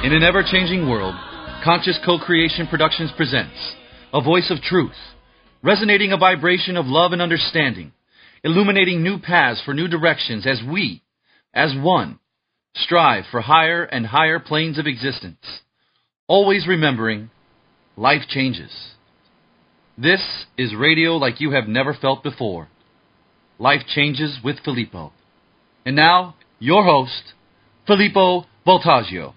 In an ever-changing world, Conscious Co-Creation Productions presents a voice of truth, resonating a vibration of love and understanding, illuminating new paths for new directions as we, as one, strive for higher and higher planes of existence. Always remembering, life changes. This is radio like you have never felt before. Life Changes with Filippo. And now, your host, Filippo Voltaggio.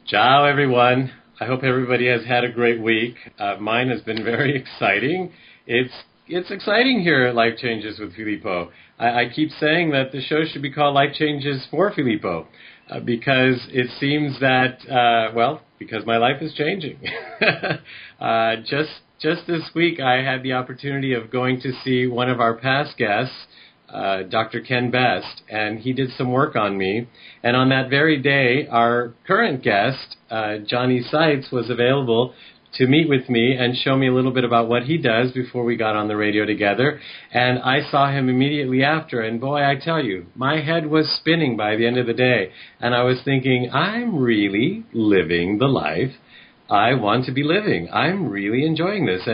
Ciao, everyone. I hope everybody has had a great week. Mine has been very exciting. It's exciting here at Life Changes with Filippo. I keep saying that the show should be called Life Changes for Filippo because it seems that, because my life is changing. Just this week, I had the opportunity of going to see one of our past guests, Dr. Ken Best, and he did some work on me. And on that very day, our current guest, Johnny Seitz, was available to meet with me and show me a little bit about what he does before we got on the radio together. And I saw him immediately after, and boy, I tell you, my head was spinning by the end of the day. And I was thinking, I'm really living the life I want to be living. I'm really enjoying this.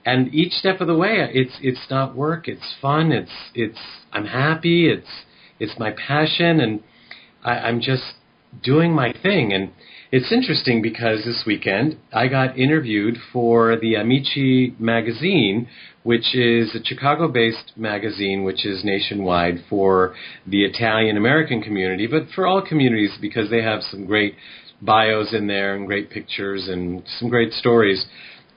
And each step of the way, it's not work, it's fun, I'm happy, it's my passion, and I'm just doing my thing. And it's interesting because this weekend I got interviewed for the Amici magazine, which is a Chicago-based magazine which is nationwide for the Italian-American community, but for all communities because they have some great bios in there and great pictures and some great stories.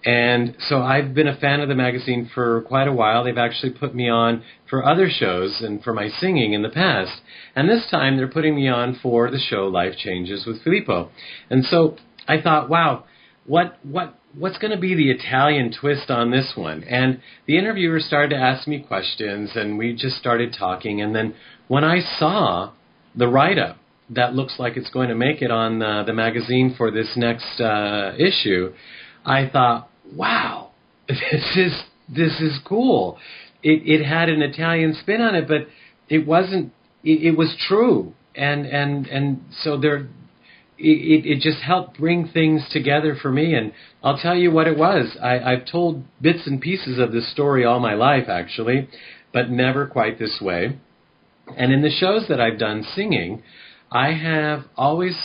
And so I've been a fan of the magazine for quite a while. They've actually put me on for other shows and for my singing in the past. And this time they're putting me on for the show Life Changes with Filippo. And so I thought, wow, what's going to be the Italian twist on this one? And the interviewer started to ask me questions, and we just started talking. And then when I saw the write-up that looks like it's going to make it on the magazine for this next issue, I thought, wow, this is cool. It had an Italian spin on it, but it wasn't. It was true, and so it just helped bring things together for me. And I'll tell you what it was. I've told bits and pieces of this story all my life, actually, but never quite this way. And in the shows that I've done singing, I have always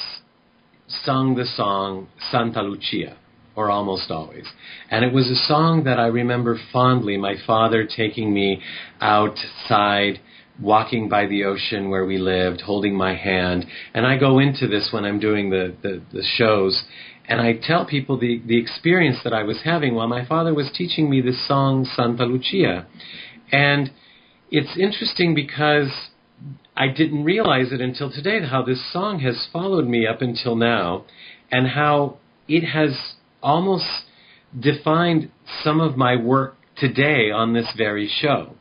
sung the song Santa Lucia, or almost always. And it was a song that I remember fondly, my father taking me outside, walking by the ocean where we lived, holding my hand. And I go into this when I'm doing the shows, and I tell people the experience that I was having while my father was teaching me this song, Santa Lucia. And it's interesting because I didn't realize it until today how this song has followed me up until now, and how it has almost defined some of my work today on this very show.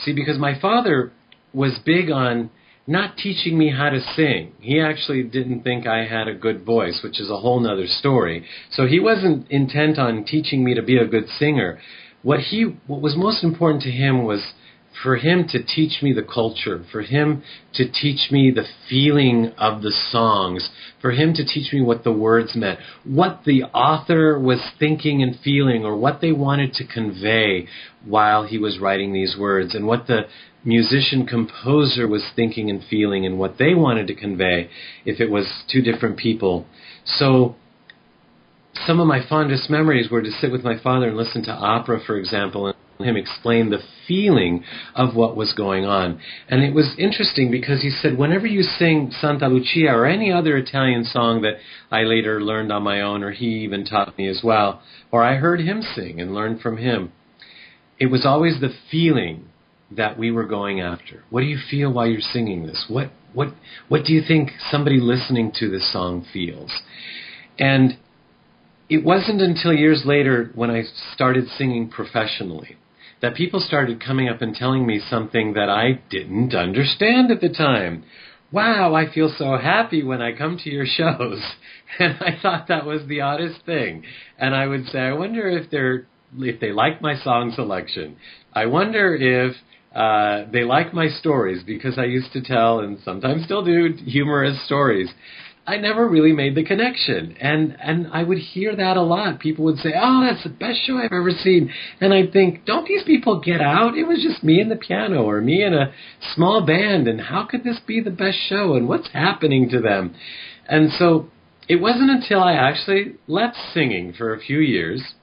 See, because my father was big on not teaching me how to sing. He actually didn't think I had a good voice, which is a whole nother story. So he wasn't intent on teaching me to be a good singer. What was most important to him was for him to teach me the culture, for him to teach me the feeling of the songs, for him to teach me what the words meant, what the author was thinking and feeling, or what they wanted to convey while he was writing these words, and what the musician-composer was thinking and feeling, and what they wanted to convey if it was two different people. So some of my fondest memories were to sit with my father and listen to opera, for example, and him explain the feeling of what was going on. And it was interesting because he said, whenever you sing Santa Lucia or any other Italian song that I later learned on my own, or he even taught me as well, or I heard him sing and learned from him, it was always the feeling that we were going after. What do you feel while you're singing this? What do you think somebody listening to this song feels? And it wasn't until years later when I started singing professionally that people started coming up and telling me something that I didn't understand at the time. Wow, I feel so happy when I come to your shows. And I thought that was the oddest thing. And I would say, I wonder if they like my song selection. I wonder if they like my stories, because I used to tell, and sometimes still do, humorous stories. I never really made the connection. And I would hear that a lot. People would say, oh, that's the best show I've ever seen. And I'd think, don't these people get out? It was just me and the piano, or me and a small band, and how could this be the best show? And what's happening to them? And so it wasn't until I actually left singing for a few years,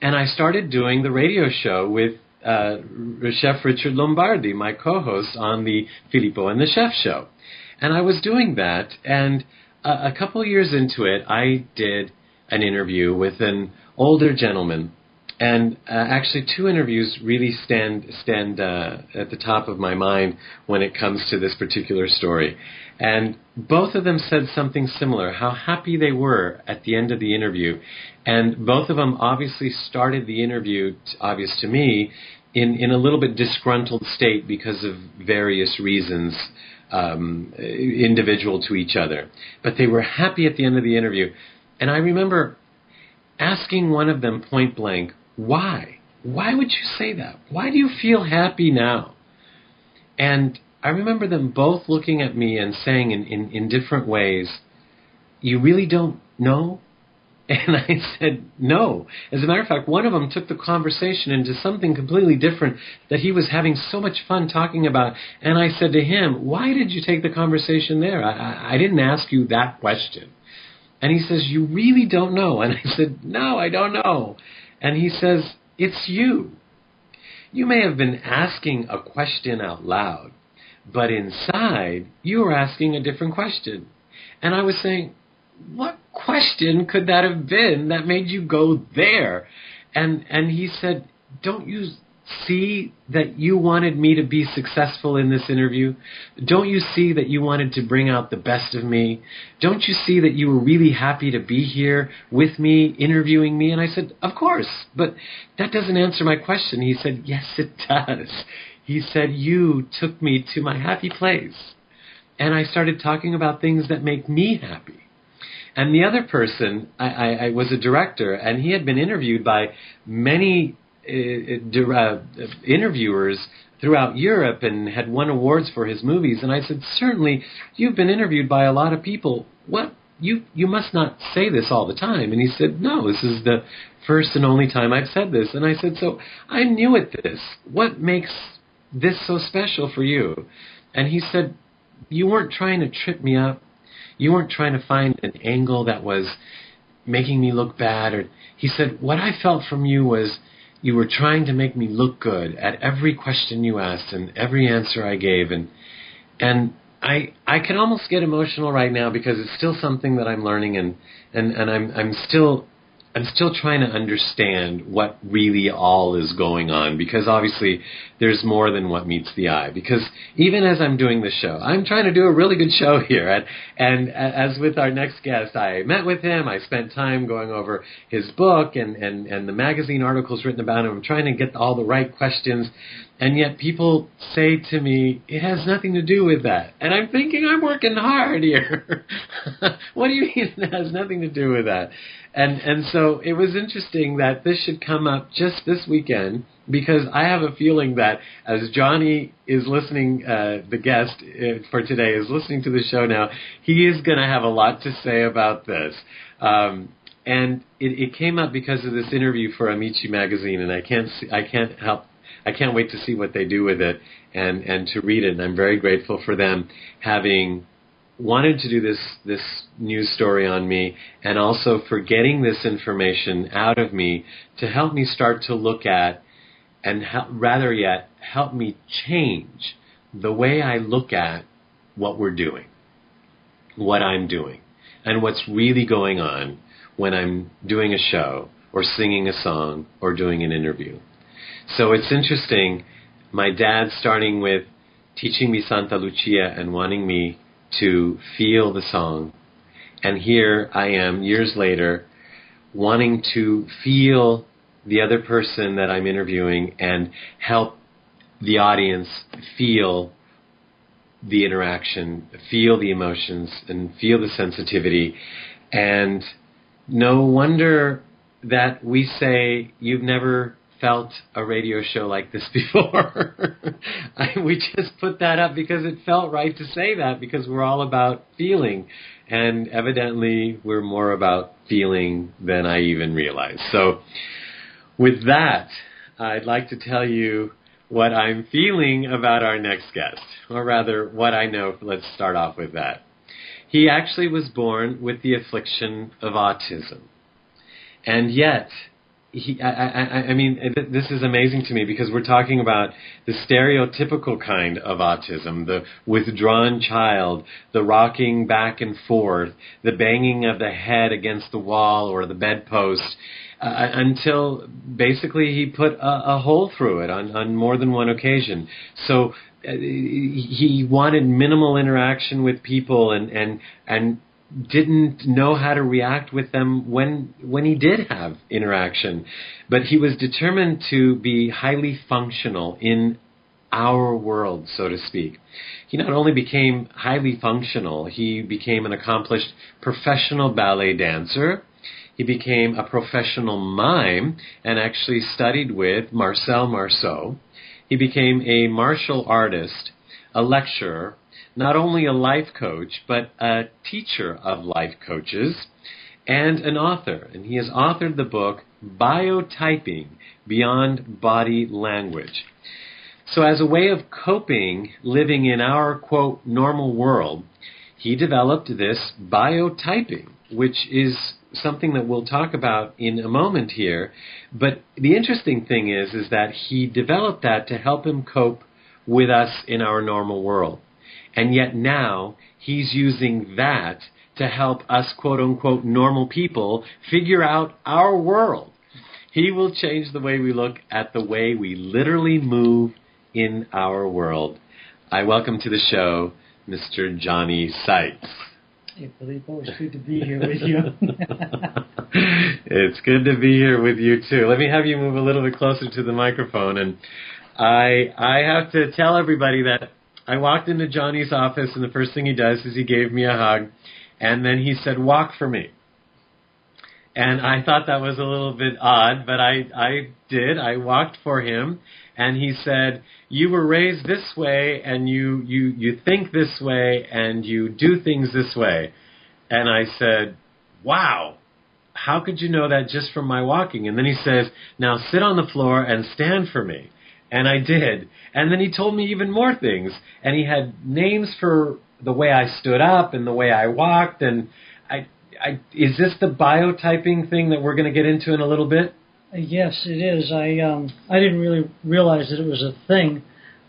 and I started doing the radio show with Chef Richard Lombardi, my co-host on the Filippo and the Chef show. And I was doing that, and a couple years into it, I did an interview with an older gentleman. And actually, two interviews really stand at the top of my mind when it comes to this particular story. And both of them said something similar, how happy they were at the end of the interview. And both of them obviously started the interview, obvious to me, in a little bit disgruntled state because of various reasons, individual to each other. But they were happy at the end of the interview. And I remember asking one of them point blank, why? Why would you say that? Why do you feel happy now? And I remember them both looking at me and saying in different ways, you really don't know? And I said, no. As a matter of fact, one of them took the conversation into something completely different that he was having so much fun talking about. And I said to him, why did you take the conversation there? I didn't ask you that question. And he says, you really don't know? And I said, no, I don't know. And he says, it's you. You may have been asking a question out loud, but inside you were asking a different question. And I was saying, what question could that have been that made you go there? And he said, don't you see that you wanted me to be successful in this interview? Don't you see that you wanted to bring out the best of me? Don't you see that you were really happy to be here with me, interviewing me? And I said, of course, but that doesn't answer my question. He said, yes, it does. He said, you took me to my happy place. And I started talking about things that make me happy. And the other person, I was a director, and he had been interviewed by many interviewers throughout Europe and had won awards for his movies. And I said, certainly, you've been interviewed by a lot of people. What? You must not say this all the time. And he said, no, this is the first and only time I've said this. And I said, so I'm new at this. What makes this so special for you? And he said, you weren't trying to trip me up. You weren't trying to find an angle that was making me look bad. Or he said, what I felt from you was you were trying to make me look good at every question you asked and every answer I gave. And I can almost get emotional right now because it's still something that I'm learning, and I'm still trying to understand what really all is going on, because obviously there's more than what meets the eye. Because even as I'm doing the show, I'm trying to do a really good show here. And as with our next guest, I met with him. I spent time going over his book and the magazine articles written about him. I'm trying to get all the right questions. And yet people say to me, it has nothing to do with that. And I'm thinking, I'm working hard here. What do you mean it has nothing to do with that? And so it was interesting that this should come up just this weekend, because I have a feeling that as Johnny is listening, the guest for today is listening to the show now, he is going to have a lot to say about this. And it came up because of this interview for Amici magazine, and I can't wait to see what they do with it and to read it. And I'm very grateful for them having wanted to do this news story on me, and also for getting this information out of me to help me start to look at, and rather yet help me change the way I look at what we're doing, what I'm doing, and what's really going on when I'm doing a show or singing a song or doing an interview. So it's interesting, my dad starting with teaching me Santa Lucia and wanting me to feel the song. And here I am, years later, wanting to feel the other person that I'm interviewing and help the audience feel the interaction, feel the emotions, and feel the sensitivity. And no wonder that we say, you've never felt a radio show like this before. We just put that up because it felt right to say that, because we're all about feeling. And evidently, we're more about feeling than I even realized. So with that, I'd like to tell you what I'm feeling about our next guest, or rather, what I know. Let's start off with that. He actually was born with the affliction of autism. And yet, I mean, this is amazing to me, because we're talking about the stereotypical kind of autism, the withdrawn child, the rocking back and forth, the banging of the head against the wall or the bedpost, until basically he put a hole through it on more than one occasion. So he wanted minimal interaction with people and didn't know how to react with them when he did have interaction. But he was determined to be highly functional in our world, so to speak. He not only became highly functional, he became an accomplished professional ballet dancer. He became a professional mime and actually studied with Marcel Marceau. He became a martial artist, a lecturer, not only a life coach, but a teacher of life coaches, and an author. And he has authored the book BioTyping, Beyond Body Language. So as a way of coping, living in our, quote, normal world, he developed this biotyping, which is something that we'll talk about in a moment here. But the interesting thing is that he developed that to help him cope with us in our normal world. And yet now he's using that to help us, quote-unquote, normal people figure out our world. He will change the way we look at the way we literally move in our world. I welcome to the show Mr. Johnny Seitz. Hey, Filippo, it's good to be here with you. It's good to be here with you, too. Let me have you move a little bit closer to the microphone. And I have to tell everybody that I walked into Johnny's office, and the first thing he does is he gave me a hug, and then he said, "Walk for me." And I thought that was a little bit odd, but I did. I walked for him, and he said, "You were raised this way, and you think this way, and you do things this way." And I said, "Wow, how could you know that just from my walking?" And then he says, "Now sit on the floor and stand for me." And I did. And then he told me even more things. And he had names for the way I stood up and the way I walked. And is this the biotyping thing that we're going to get into in a little bit? Yes, it is. I didn't really realize that it was a thing.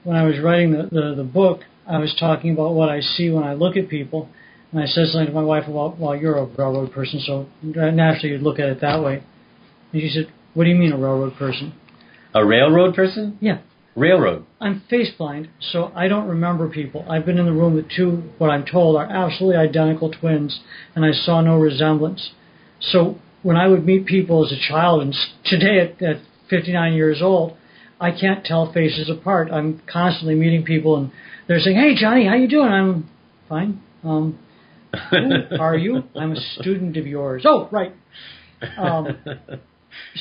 When I was writing the book, I was talking about what I see when I look at people. And I said something to my wife about, well, you're a railroad person, so naturally you'd look at it that way. And she said, "What do you mean a railroad person?" A railroad person? Yeah. Railroad. I'm face blind, so I don't remember people. I've been in the room with two, what I'm told, are absolutely identical twins, and I saw no resemblance. So when I would meet people as a child, and today at 59 years old, I can't tell faces apart. I'm constantly meeting people, and they're saying, "Hey, Johnny, how you doing?" I'm fine. Who are you? I'm a student of yours. Oh, right.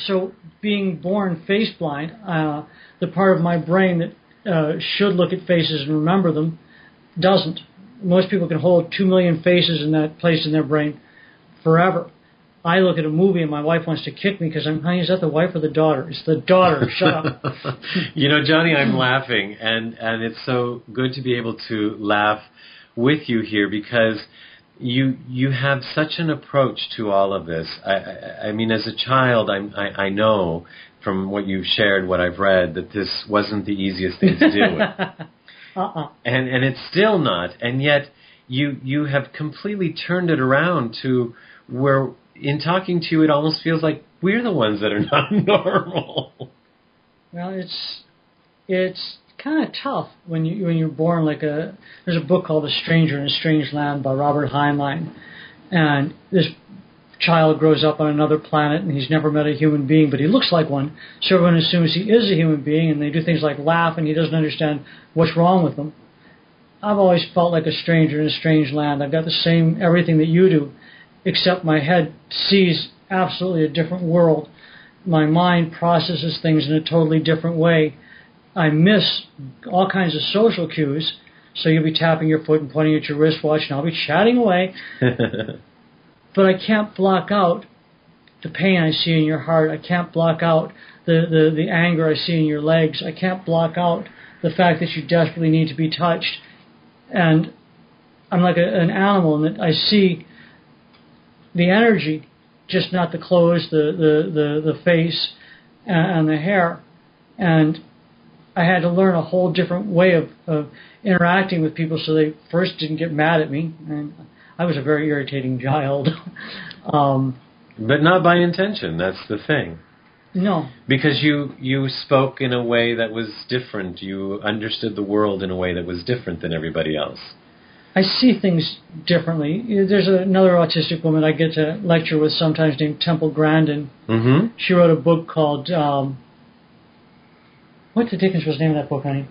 So being born face blind, the part of my brain that should look at faces and remember them doesn't. Most people can hold 2 million faces in that place in their brain forever. I look at a movie and my wife wants to kick me because honey, is that the wife or the daughter? It's the daughter. Shut up. You know, Johnny, I'm laughing, and it's so good to be able to laugh with you here, because you have such an approach to all of this. I mean, as a child, I know from what you've shared, what I've read, that this wasn't the easiest thing to deal with. And it's still not. And yet you have completely turned it around to where, in talking to you, it almost feels like we're the ones that are not normal. Well, it's kind of tough when you're born there's a book called A Stranger in a Strange Land by Robert Heinlein, and this child grows up on another planet and he's never met a human being, but he looks like one, so everyone assumes he is a human being, and they do things like laugh, and he doesn't understand what's wrong with them. I've always felt like a stranger in a strange land. I've got the same everything that you do, except my head sees absolutely a different world. my mind processes things in a totally different way. I miss all kinds of social cues. So you'll be tapping your foot and pointing at your wristwatch, and I'll be chatting away. But I can't block out the pain I see in your heart. I can't block out the anger I see in your legs. I can't block out the fact that you desperately need to be touched. And I'm like an animal in that I see the energy, just not the clothes, the face, and the hair. And I had to learn a whole different way of interacting with people so they first didn't get mad at me. And I was a very irritating child. But not by intention, that's the thing. No. Because you spoke in a way that was different. You understood the world in a way that was different than everybody else. I see things differently. There's another autistic woman I get to lecture with sometimes named Temple Grandin. Mm-hmm. She wrote a book called, what the dickens was the name of that book, honey?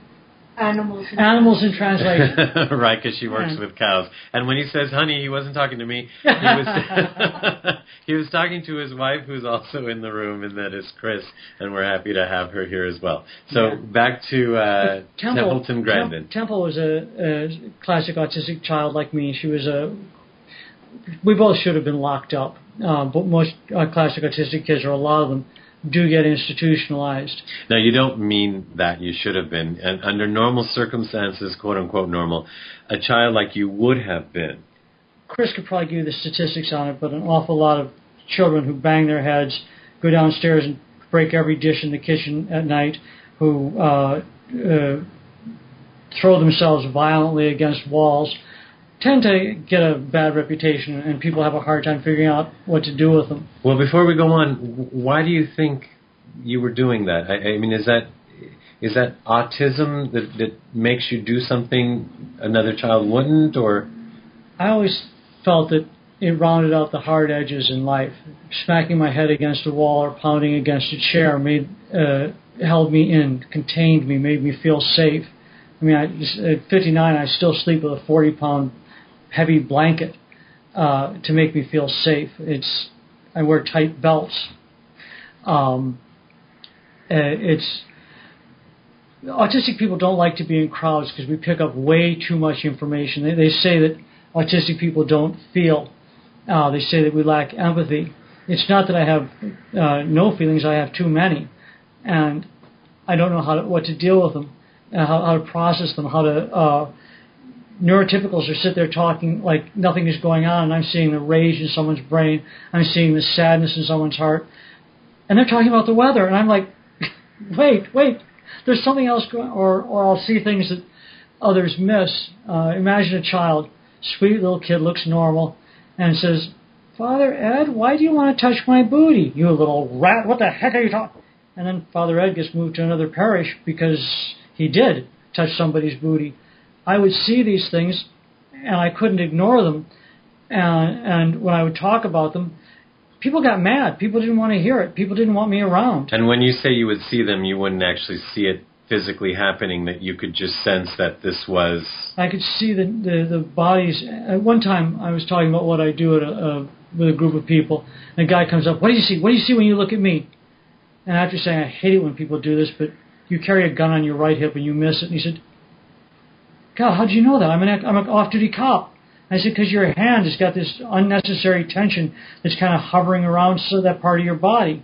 Animals in Translation. Right, because she works with cows. And when he says honey, he wasn't talking to me. He was he was talking to his wife, who's also in the room, and that is Chris, and we're happy to have her here as well. So back to Templeton Grandin. Temple was a classic autistic child like me. She was we both should have been locked up, but most classic autistic kids, or a lot of them, do get institutionalized. Now, you don't mean that you should have been. And under normal circumstances, quote-unquote normal, a child like you would have been. Chris could probably give you the statistics on it, but an awful lot of children who bang their heads, go downstairs and break every dish in the kitchen at night, who throw themselves violently against walls, tend to get a bad reputation, and people have a hard time figuring out what to do with them. Well, before we go on, why do you think you were doing that? I mean, is that autism that makes you do something another child wouldn't, or? I always felt that it rounded out the hard edges in life. Smacking my head against a wall or pounding against a chair held me in, contained me, made me feel safe. I mean, at 59, I still sleep with a 40-pound heavy blanket to make me feel safe. I wear tight belts. Autistic people don't like to be in crowds because we pick up way too much information. They say that autistic people don't feel. They say that we lack empathy. It's not that I have no feelings. I have too many, and I don't know what to deal with them, how to process them, how to. Neurotypicals are sit there talking like nothing is going on, and I'm seeing the rage in someone's brain. I'm seeing the sadness in someone's heart, and they're talking about the weather, and I'm like, wait, there's something else going on, or I'll see things that others miss. Imagine a child, sweet little kid, looks normal, and says, Father Ed, why do you want to touch my booty? You little rat, what the heck are you talking? And then Father Ed gets moved to another parish because he did touch somebody's booty. I would see these things, and I couldn't ignore them. And when I would talk about them, people got mad. People didn't want to hear it. People didn't want me around. And when you say you would see them, you wouldn't actually see it physically happening, that you could just sense that this was... I could see the bodies. At one time, I was talking about what I do with a group of people, and a guy comes up, what do you see? What do you see when you look at me? And after saying, I hate it when people do this, but you carry a gun on your right hip and you miss it. And he said, God, how'd you know that? I'm an off-duty cop. I said, because your hand has got this unnecessary tension that's kind of hovering around that part of your body.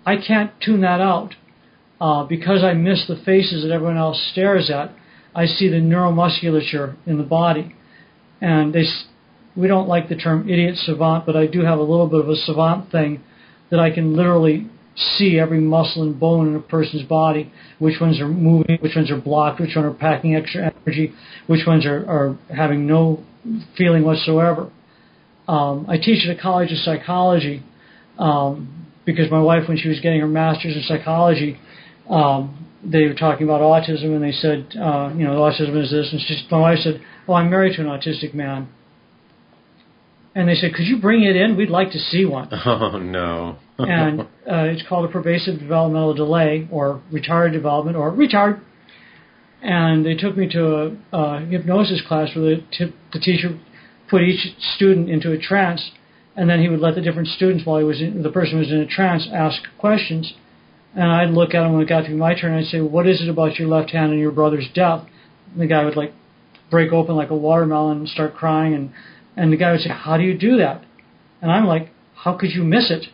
I can't tune that out. Because I miss the faces that everyone else stares at, I see the neuromusculature in the body. And we don't like the term idiot savant, but I do have a little bit of a savant thing that I can literally see every muscle and bone in a person's body, which ones are moving, which ones are blocked, which ones are packing extra energy, which ones are having no feeling whatsoever. I teach at a college of psychology because my wife, when she was getting her master's in psychology, they were talking about autism, and they said, autism is this. And my wife said, I'm married to an autistic man. And they said, could you bring it in? We'd like to see one. Oh, no. And it's called a pervasive developmental delay, or retarded development, or retard. And they took me to a hypnosis class where the teacher put each student into a trance And then he would let the different students, while the person was in a trance, ask questions. And I'd look at him when it got to be my turn, and I'd say, what is it about your left hand and your brother's death? And the guy would like break open like a watermelon and start crying, and the guy would say, how do you do that? And I'm like, how could you miss it?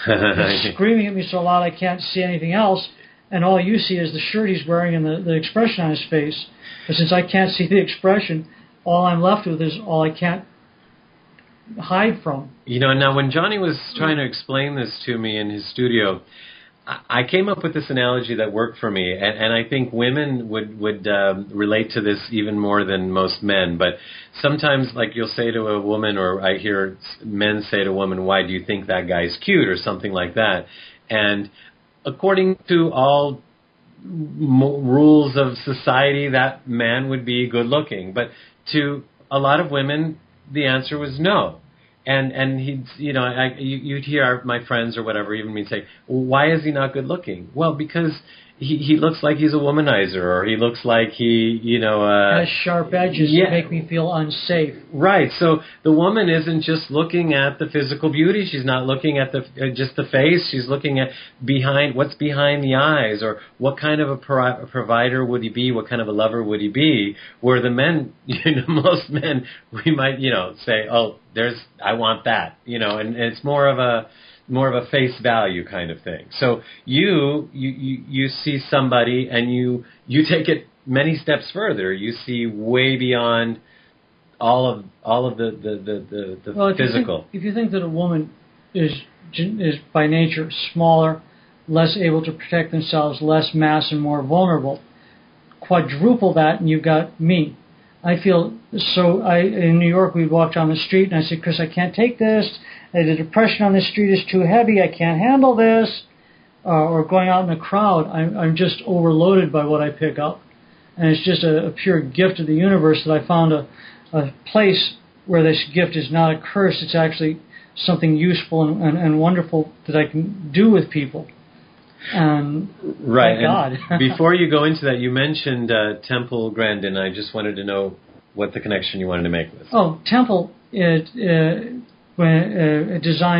He's screaming at me so loud I can't see anything else, and all you see is the shirt he's wearing and the expression on his face. But since I can't see the expression, all I'm left with is all I can't hide from. You know, now when Johnny was trying to explain this to me in his studio, I came up with this analogy that worked for me, and I think women would relate to this even more than most men. But sometimes, like, you'll say to a woman, or I hear men say to a woman, why do you think that guy's cute, or something like that. And according to all rules of society, that man would be good looking. But to a lot of women, the answer was no. And he'd, you know, you'd hear my friends or whatever, even me say, why is he not good looking? Well, because he looks like he's a womanizer, or he looks like he, you know... has sharp edges that make me feel unsafe. Right. So the woman isn't just looking at the physical beauty. She's not looking at just the face. She's looking at what's behind the eyes, or what kind of a provider would he be? What kind of a lover would he be? Where the men, you know, most men, we might, you know, say, oh, I want that, you know, and it's more of a face value kind of thing. So you see somebody and you take it many steps further. You see way beyond all of the physical. If you think that a woman is by nature smaller, less able to protect themselves, less mass, and more vulnerable, quadruple that, and you've got me. I feel so. In New York, we walked down the street, and I said, Chris, I can't take this. The depression on the street is too heavy. I can't handle this. Or going out in a crowd, I'm just overloaded by what I pick up. And it's just a pure gift of the universe that I found a place where this gift is not a curse. It's actually something useful and wonderful that I can do with people. And right. Thank God. And before you go into that, you mentioned Temple Grandin. I just wanted to know what the connection you wanted to make with. Oh, Temple designed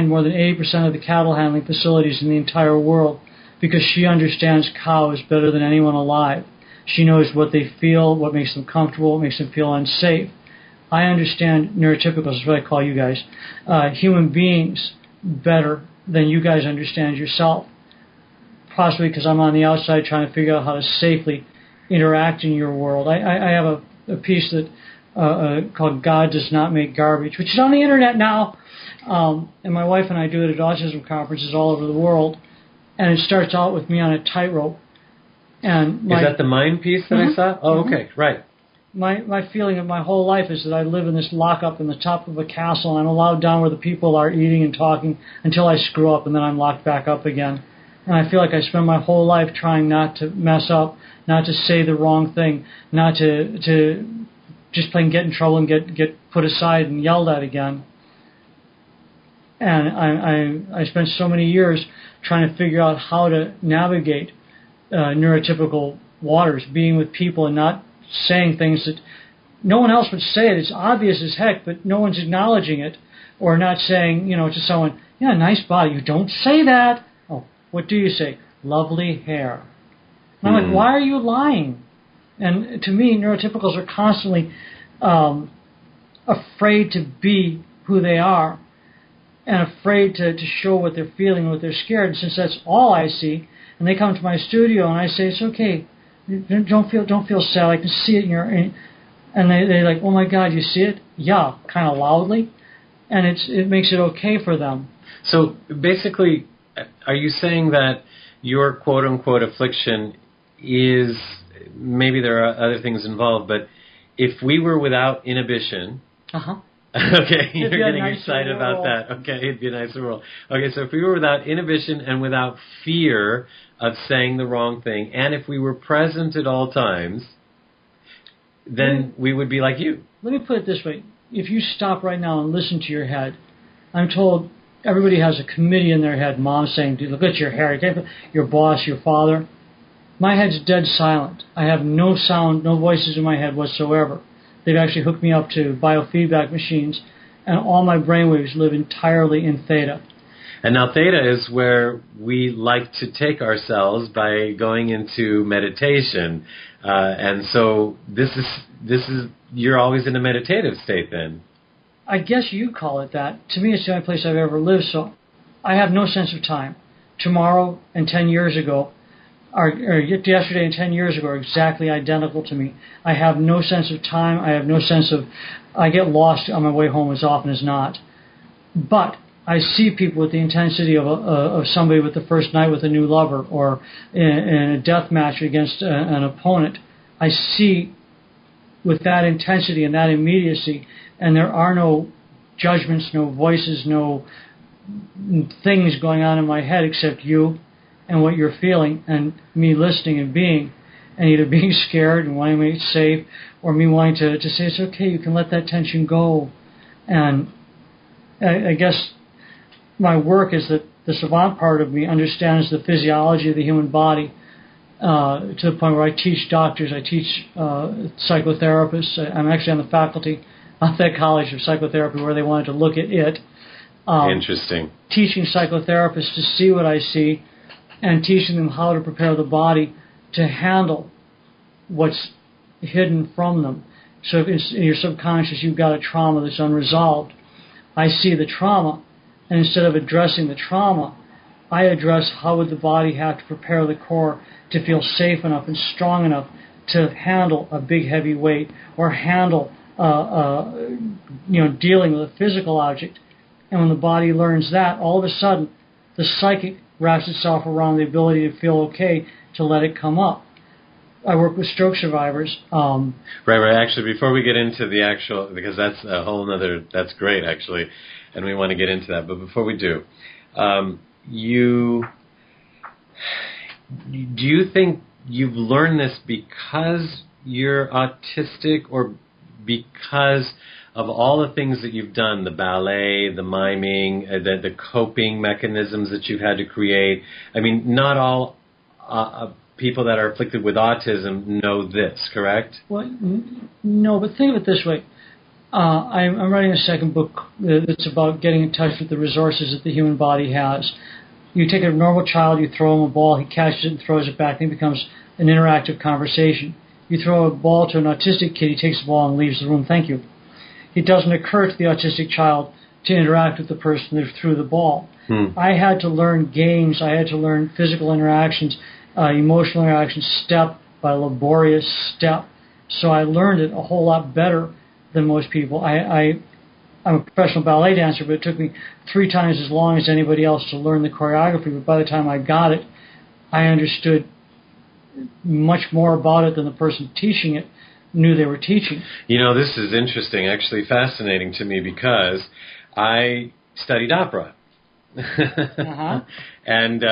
more than 80% of the cattle handling facilities in the entire world because she understands cows better than anyone alive. She knows what they feel, what makes them comfortable, what makes them feel unsafe. I understand neurotypicals, is what I call you guys, human beings better than you guys understand yourself. Possibly because I'm on the outside trying to figure out how to safely interact in your world. I have a piece that called God Does Not Make Garbage, which is on the internet now. And my wife and I do it at autism conferences all over the world. And it starts out with me on a tightrope. And is that the mime piece that I saw? Oh, okay, right. My feeling of my whole life is that I live in this lockup in the top of a castle, and I'm allowed down where the people are eating and talking until I screw up, and then I'm locked back up again. And I feel like I spend my whole life trying not to mess up, not to say the wrong thing, not to just plain get in trouble and get put aside and yelled at again. And I spent so many years trying to figure out how to navigate neurotypical waters, being with people and not saying things that no one else would say it. It's obvious as heck, but no one's acknowledging it, or not saying, you know, to someone, yeah, nice body. You don't say that. What do you say? Lovely hair. And I'm like, why are you lying? And to me, neurotypicals are constantly afraid to be who they are and afraid to show what they're feeling, what they're scared. And since that's all I see, and they come to my studio and I say, it's okay. Don't feel sad. I can see it in your... And they're like, oh my God, you see it? Yeah, kind of loudly. And it makes it okay for them. So basically... Are you saying that your quote-unquote affliction is, maybe there are other things involved, but if we were without inhibition... Okay, you're getting excited about that. Okay, it'd be a nicer world. Okay, so if we were without inhibition and without fear of saying the wrong thing, and if we were present at all times, then we would be like you. Let me put it this way. If you stop right now and listen to your head, I'm told... Everybody has a committee in their head. Mom's saying, dude, look at your hair. Your boss, your father. My head's dead silent. I have no sound, no voices in my head whatsoever. They've actually hooked me up to biofeedback machines, and all my brainwaves live entirely in theta. And now theta is where we like to take ourselves by going into meditation. And so this is you're always in a meditative state then. I guess you call it that. To me, it's the only place I've ever lived, so I have no sense of time. Tomorrow and 10 years ago, or yesterday and 10 years ago are exactly identical to me. I have no sense of time. I have no sense of... I get lost on my way home as often as not. But I see people with the intensity of somebody with the first night with a new lover, or in a death match against an opponent. I see with that intensity and that immediacy, and there are no judgments, no voices, no things going on in my head except you and what you're feeling, and me listening and being, and either being scared and wanting to make it safe, or me wanting to say, it's okay, you can let that tension go. And I guess my work is that the savant part of me understands the physiology of the human body, to the point where I teach doctors, I teach psychotherapists. I'm actually on the faculty of that college of psychotherapy where they wanted to look at it. Interesting. Teaching psychotherapists to see what I see, and teaching them how to prepare the body to handle what's hidden from them. So if in your subconscious you've got a trauma that's unresolved, I see the trauma, and instead of addressing the trauma, I address how would the body have to prepare the core to feel safe enough and strong enough to handle a big heavy weight, or handle dealing with a physical object. And when the body learns that, all of a sudden the psychic wraps itself around the ability to feel okay to let it come up. I work with stroke survivors. Right. Actually, before we get into the actual, because that's a whole other, that's great actually, and we want to get into that. But before we do, do you think you've learned this because you're autistic, or because of all the things that you've done, the ballet, the miming, the coping mechanisms that you've had to create? I mean, not all people that are afflicted with autism know this, correct? Well, no, but think of it this way. I'm writing a second book that's about getting in touch with the resources that the human body has. You take a normal child, you throw him a ball, he catches it and throws it back, and it becomes an interactive conversation. You throw a ball to an autistic kid, he takes the ball and leaves the room, thank you. It doesn't occur to the autistic child to interact with the person that threw the ball. I had to learn games, I had to learn physical interactions, emotional interactions, step by laborious step. So I learned it a whole lot better than most people. I'm a professional ballet dancer, but it took me 3 times as long as anybody else to learn the choreography. But by the time I got it, I understood much more about it than the person teaching it knew they were teaching. You know, this is interesting, actually fascinating to me, because I studied opera. And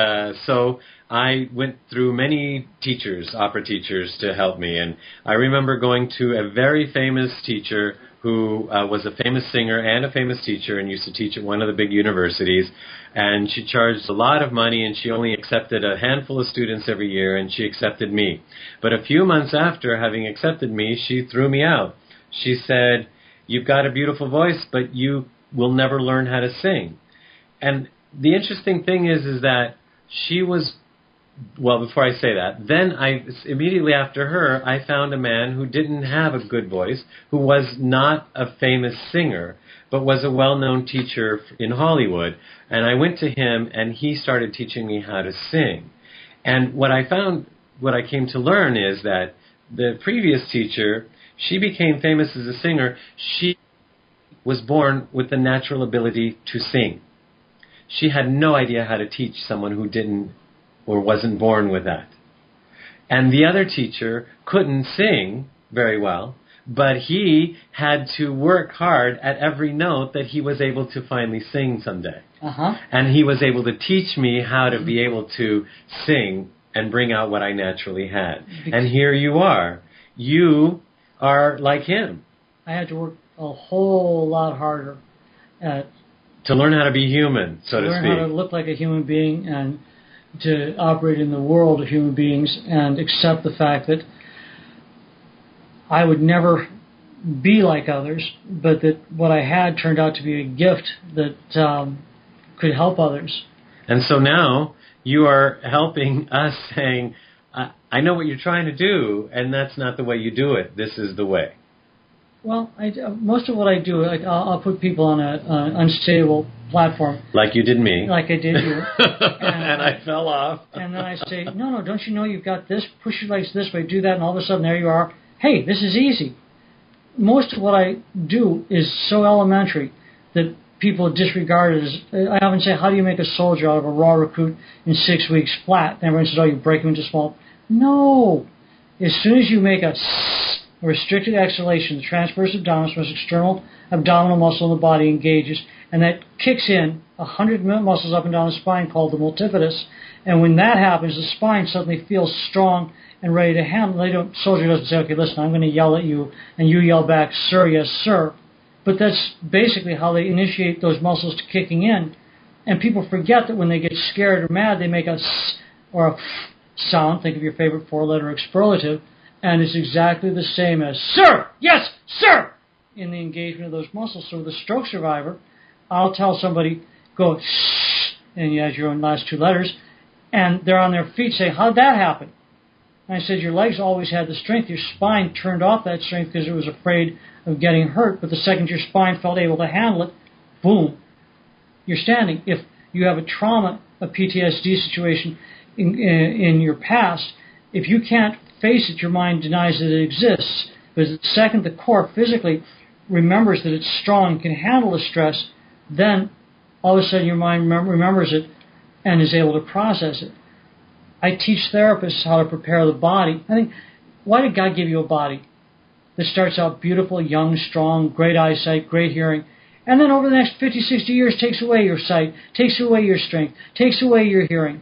so I went through many teachers, opera teachers, to help me. And I remember going to a very famous teacher who was a famous singer and a famous teacher and used to teach at one of the big universities. And she charged a lot of money, and she only accepted a handful of students every year, and she accepted me. But a few months after having accepted me, she threw me out. She said, "You've got a beautiful voice, but you will never learn how to sing." And the interesting thing is that she was, well, before I say that, then immediately after her, I found a man who didn't have a good voice, who was not a famous singer, but was a well-known teacher in Hollywood. And I went to him, and he started teaching me how to sing. And what I came to learn is that the previous teacher, she became famous as a singer. She was born with the natural ability to sing. She had no idea how to teach someone who didn't or wasn't born with that. And the other teacher couldn't sing very well, but he had to work hard at every note that he was able to finally sing someday. And he was able to teach me how to be able to sing and bring out what I naturally had. And here you are. You are like him. I had to work a whole lot harder to learn how to be human, so to speak. To learn how to look like a human being and to operate in the world of human beings and accept the fact that I would never be like others, but that what I had turned out to be a gift that could help others. And so now you are helping us saying, I know what you're trying to do, and that's not the way you do it. This is the way. Well, most of what I do, I'll put people on an unstable platform. Like you did me. Like I did you. And I fell off. And then I say, no, don't you know you've got this? Push your legs this way, do that, and all of a sudden there you are. Hey, this is easy. Most of what I do is so elementary that people disregard it as, I often say, how do you make a soldier out of a raw recruit in 6 weeks flat? And everyone says, oh, you break him into small. No. As soon as you make a restricted exhalation, the transverse abdominis, most external abdominal muscle in the body engages, and that kicks in 100 muscles up and down the spine called the multifidus. And when that happens, the spine suddenly feels strong and ready to handle. Soldier doesn't say, okay, listen, I'm going to yell at you, and you yell back, sir, yes, sir. But that's basically how they initiate those muscles to kicking in. And people forget that when they get scared or mad, they make a s or a f sound. Think of your favorite four-letter expurlative. And it's exactly the same as, sir, yes, sir, in the engagement of those muscles. So with a stroke survivor, I'll tell somebody, go, shh, and you add your own last two letters, and they're on their feet saying, how'd that happen? And I said, your legs always had the strength. Your spine turned off that strength because it was afraid of getting hurt. But the second your spine felt able to handle it, boom, you're standing. If you have a trauma, a PTSD situation in your past, if you can't face it, your mind denies that it exists. But the second the core physically remembers that it's strong, can handle the stress, then all of a sudden your mind remembers it and is able to process it. I teach therapists how to prepare the body. I think, why did God give you a body that starts out beautiful, young, strong, great eyesight, great hearing, and then over the next 50, 60 years takes away your sight, takes away your strength, takes away your hearing?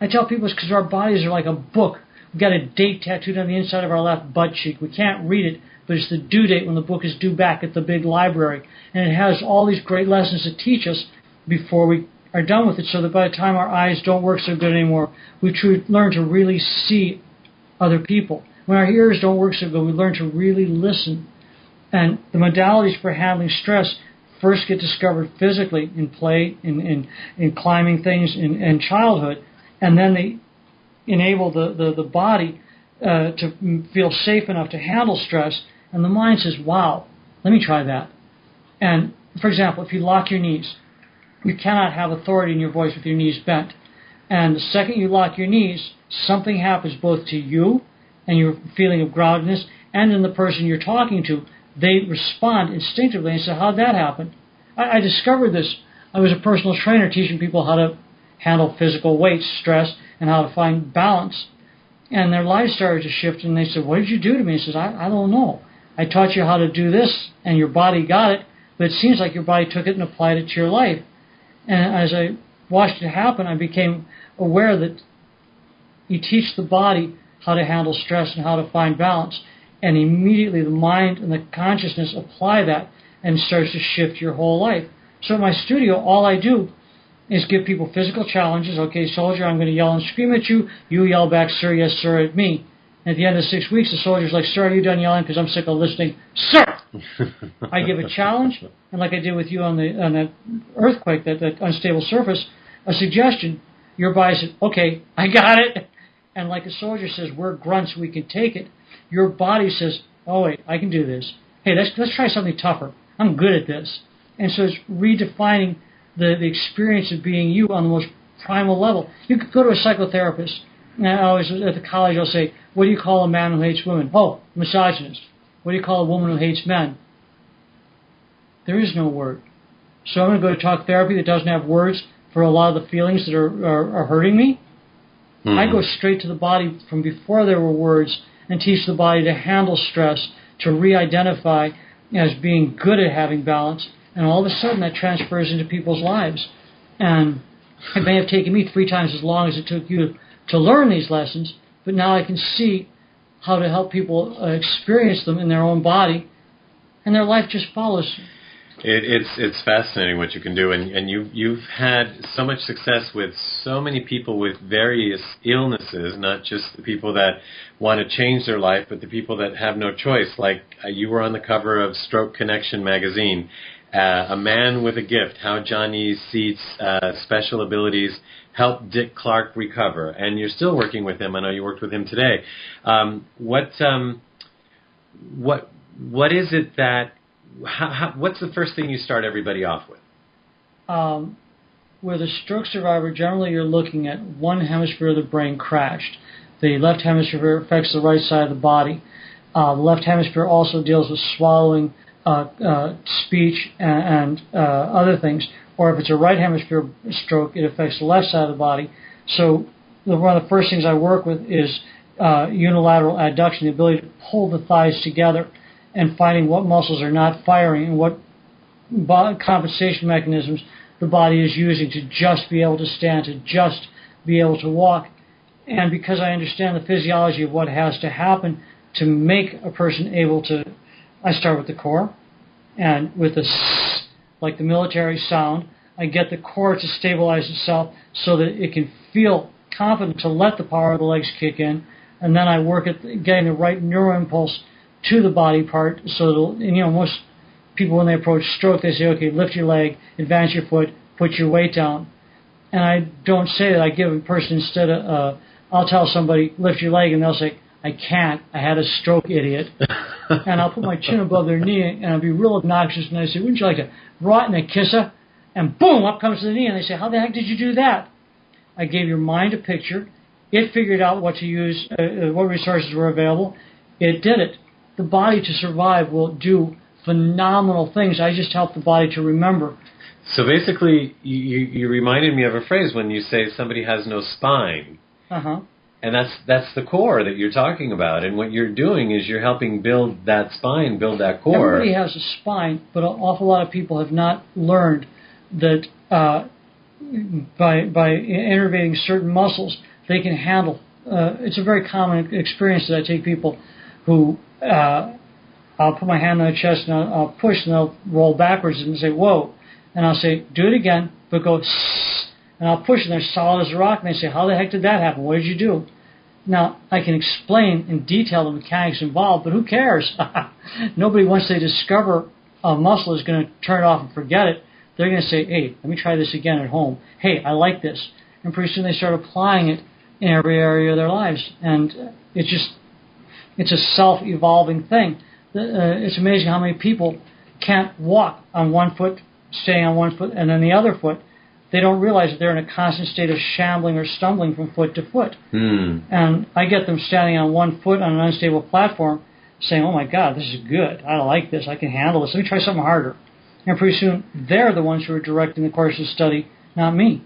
I tell people it's because our bodies are like a book. We've got a date tattooed on the inside of our left butt cheek. We can't read it, but it's the due date when the book is due back at the big library. And it has all these great lessons to teach us before we are done with it, so that by the time our eyes don't work so good anymore, we learn to really see other people. When our ears don't work so good, we learn to really listen. And the modalities for handling stress first get discovered physically in play, in climbing things, in childhood, and then they enable the body to feel safe enough to handle stress, and the mind says, wow, let me try that. And, for example, if you lock your knees, you cannot have authority in your voice with your knees bent. And the second you lock your knees, something happens both to you and your feeling of groundedness and in the person you're talking to. They respond instinctively and say, how'd that happen? I discovered this. I was a personal trainer teaching people how to handle physical weight, stress, and how to find balance. And their lives started to shift, and they said, what did you do to me? I said, I don't know. I taught you how to do this, and your body got it, but it seems like your body took it and applied it to your life. And as I watched it happen, I became aware that you teach the body how to handle stress and how to find balance, and immediately the mind and the consciousness apply that, and it starts to shift your whole life. So in my studio, all I do is give people physical challenges. Okay, soldier, I'm going to yell and scream at you. You yell back, sir, yes, sir, at me. And at the end of 6 weeks, the soldier's like, sir, are you done yelling? Because I'm sick of listening. Sir! I give a challenge, and like I did with you on that earthquake, that unstable surface, a suggestion. Your body says, okay, I got it. And like a soldier says, we're grunts, we can take it. Your body says, oh, wait, I can do this. Hey, let's try something tougher. I'm good at this. And so it's redefining the experience of being you on the most primal level. You could go to a psychotherapist. And I always, at the college, I'll say, what do you call a man who hates women? Oh, misogynist. What do you call a woman who hates men? There is no word. So I'm going to go to talk therapy that doesn't have words for a lot of the feelings that are hurting me. I go straight to the body from before there were words and teach the body to handle stress, to re-identify as being good at having balance, and all of a sudden that transfers into people's lives. And it may have taken me 3 times as long as it took you to learn these lessons, but now I can see how to help people experience them in their own body, and their life just follows. It's fascinating what you can do, and you've had so much success with so many people with various illnesses, not just the people that want to change their life, but the people that have no choice. Like you were on the cover of Stroke Connection magazine, A Man with a Gift, How Johnny Seitz Special Abilities Helped Dick Clark Recover, and you're still working with him. I know you worked with him today. What is it that? What's the first thing you start everybody off with? With a stroke survivor, generally you're looking at one hemisphere of the brain crashed. The left hemisphere affects the right side of the body. The left hemisphere also deals with swallowing, speech, and other things. Or if it's a right hemisphere stroke, it affects the left side of the body. So one of the first things I work with is unilateral adduction, the ability to pull the thighs together, and finding what muscles are not firing and what compensation mechanisms the body is using to just be able to stand, to just be able to walk. And because I understand the physiology of what has to happen to make a person able to, I start with the core, and with the s, like the military sound, I get the core to stabilize itself so that it can feel confident to let the power of the legs kick in, and then I work at getting the right neuroimpulse to the body part, so that, most people when they approach stroke, they say, okay, lift your leg, advance your foot, put your weight down. And I don't say that. I give a person instead of, I'll tell somebody, lift your leg, and they'll say, I can't, I had a stroke, idiot. And I'll put my chin above their knee, and I'll be real obnoxious, and I say, wouldn't you like to rot in a kisser? And boom, up comes the knee, and they say, how the heck did you do that? I gave your mind a picture. It figured out what to use, what resources were available. It did it. The body to survive will do phenomenal things. I just help the body to remember. So basically, you reminded me of a phrase when you say somebody has no spine. Uh-huh. And that's the core that you're talking about. And what you're doing is you're helping build that spine, build that core. Everybody has a spine, but an awful lot of people have not learned that by innervating certain muscles, they can handle. It's a very common experience that I take people who I'll put my hand on their chest and I'll push, and they'll roll backwards and say, whoa. And I'll say, do it again, but go, sss. And I'll push, and they're solid as a rock, and they say, how the heck did that happen? What did you do? Now, I can explain in detail the mechanics involved, but who cares? Nobody, once they discover a muscle, is going to turn it off and forget it. They're going to say, hey, let me try this again at home. Hey, I like this. And pretty soon they start applying it in every area of their lives. And it's a self-evolving thing. It's amazing how many people can't walk on one foot, staying on one foot, and then the other foot. They don't realize that they're in a constant state of shambling or stumbling from foot to foot. And I get them standing on one foot on an unstable platform saying, oh my God, this is good. I like this. I can handle this. Let me try something harder. And pretty soon, they're the ones who are directing the course of study, not me.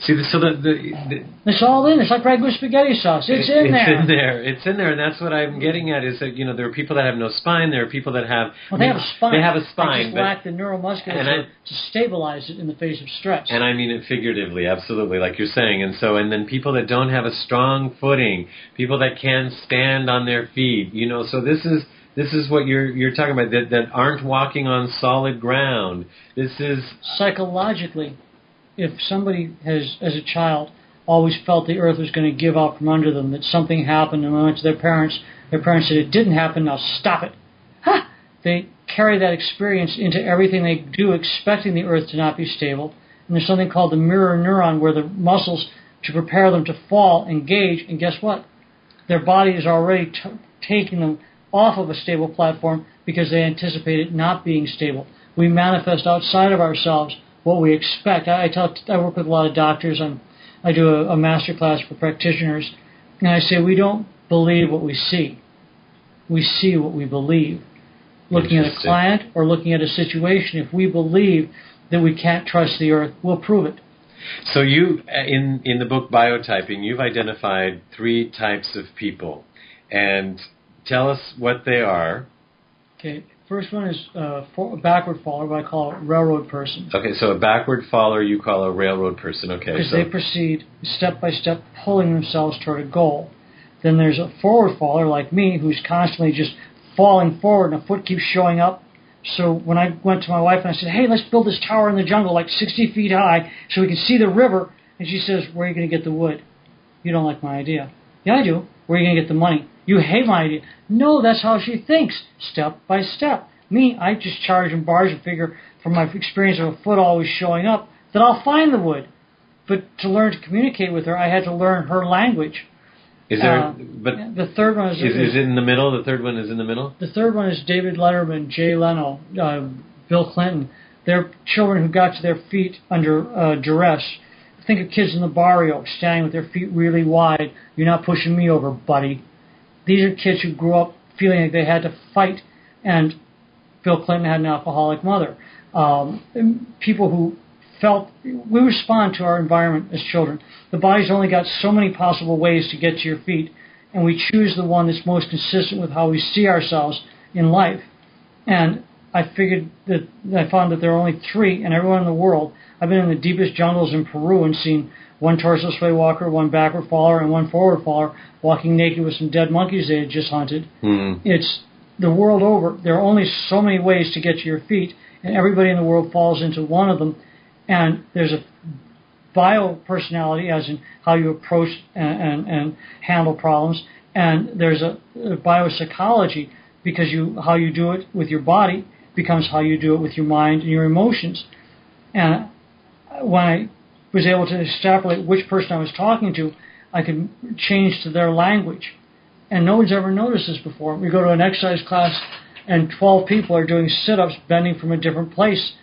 See, so it's all in. It's like ragu spaghetti sauce. It's in there. It's in there, and that's what I'm getting at. Is that there are people that have no spine. There are people that have. Well, they have a spine. They have a spine. They just lack the neuromusculature to stabilize it in the face of stress. And I mean it figuratively, absolutely, like you're saying. And then people that don't have a strong footing, people that can't stand on their feet. So this is what you're talking about. That aren't walking on solid ground. This is psychologically. If somebody has, as a child, always felt the earth was going to give out from under them, that something happened, and they went to their parents said, it didn't happen, now stop it. They carry that experience into everything they do, expecting the earth to not be stable. And there's something called the mirror neuron, where the muscles, to prepare them to fall, engage, and guess what? Their body is already taking them off of a stable platform because they anticipate it not being stable. We manifest outside of ourselves what we expect. I work with a lot of doctors. I do a master class for practitioners, and I say we don't believe what we see. We see what we believe. Looking at a client or looking at a situation, if we believe that we can't trust the earth, we'll prove it. So you, in the book BioTyping, you've identified 3 types of people, and tell us what they are. Okay. First one is a backward faller, what I call a railroad person. Okay, so a backward faller you call a railroad person. Okay, because they proceed step by step, pulling themselves toward a goal. Then there's a forward faller like me, who's constantly just falling forward, and a foot keeps showing up, So when I went to my wife and I said, hey, let's build this tower in the jungle like 60 feet high so we can see the river, and she says, where are you going to get the wood? You don't like my idea. Yeah, I do. Where are you going to get the money? You hate my idea. No, that's how she thinks, step by step. Me, I just charge in bars and figure from my experience of a foot always showing up that I'll find the wood. But to learn to communicate with her, I had to learn her language. Is there? But the third one is it in the middle? The third one is in the middle. The third one is David Letterman, Jay Leno, Bill Clinton. They're children who got to their feet under duress. Think of kids in the barrio standing with their feet really wide. You're not pushing me over, buddy. These are kids who grew up feeling like they had to fight, and Bill Clinton had an alcoholic mother. People who felt we respond to our environment as children. The body's only got so many possible ways to get to your feet, and we choose the one that's most consistent with how we see ourselves in life. And I found that there are only 3 in everyone in the world. I've been in the deepest jungles in Peru and seen one torso sway walker, one backward faller, and one forward faller walking naked with some dead monkeys they had just hunted. It's the world over. There are only so many ways to get to your feet, and everybody in the world falls into one of them. And there's a bio-personality, as in how you approach and handle problems, and there's a biopsychology, because how you do it with your body becomes how you do it with your mind and your emotions. And when I was able to extrapolate which person I was talking to, I could change to their language. And no one's ever noticed this before. We go to an exercise class, and 12 people are doing sit-ups, bending from a different place,